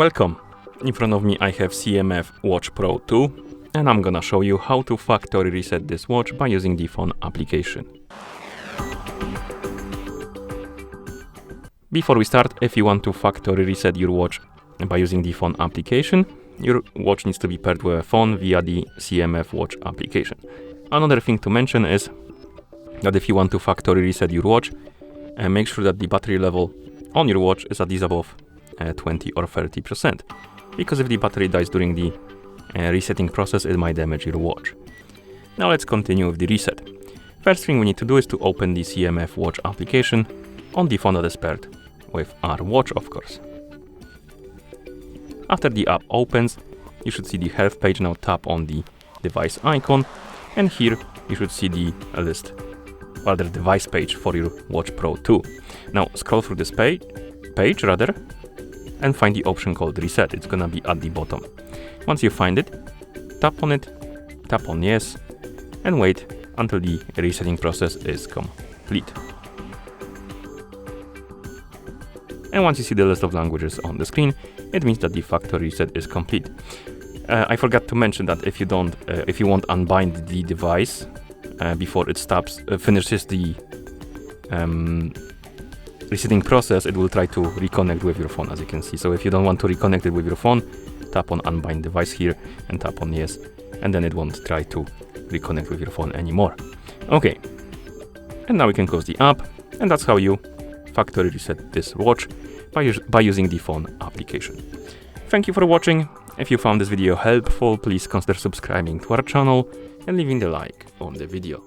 Welcome! In front of me I have CMF Watch Pro 2 and I'm gonna show you how to factory reset this watch by using the phone application. Before we start, if you want to factory reset your watch by using the phone application, your watch needs to be paired with a phone via the CMF Watch application. Another thing to mention is that if you want to factory reset your watch, make sure that the battery level on your watch is at least above 20 or 30%, because if the battery dies during the resetting process, it might damage your watch. Now let's continue with the reset. First thing we need to do is to open the CMF Watch application on the phone that is paired with our watch, of course. After the app opens, you should see the health page. Now tap on the device icon, and here you should see the list, or the device page for your Watch Pro 2. Now scroll through this page, and find the option called Reset. It's gonna be at the bottom. Once you find it, tap on Yes, and wait until the resetting process is complete. And once you see the list of languages on the screen, it means that the factory reset is complete. I forgot to mention that if you won't unbind the device before it finishes the resetting process, it will try to reconnect with your phone, as you can see. So if you don't want to reconnect it with your phone, tap on Unbind Device here and tap on Yes, and then it won't try to reconnect with your phone anymore. Okay, and now we can close the app, and that's how you factory reset this watch by using the phone application. Thank you for watching. If you found this video helpful, please consider subscribing to our channel and leaving the like on the video.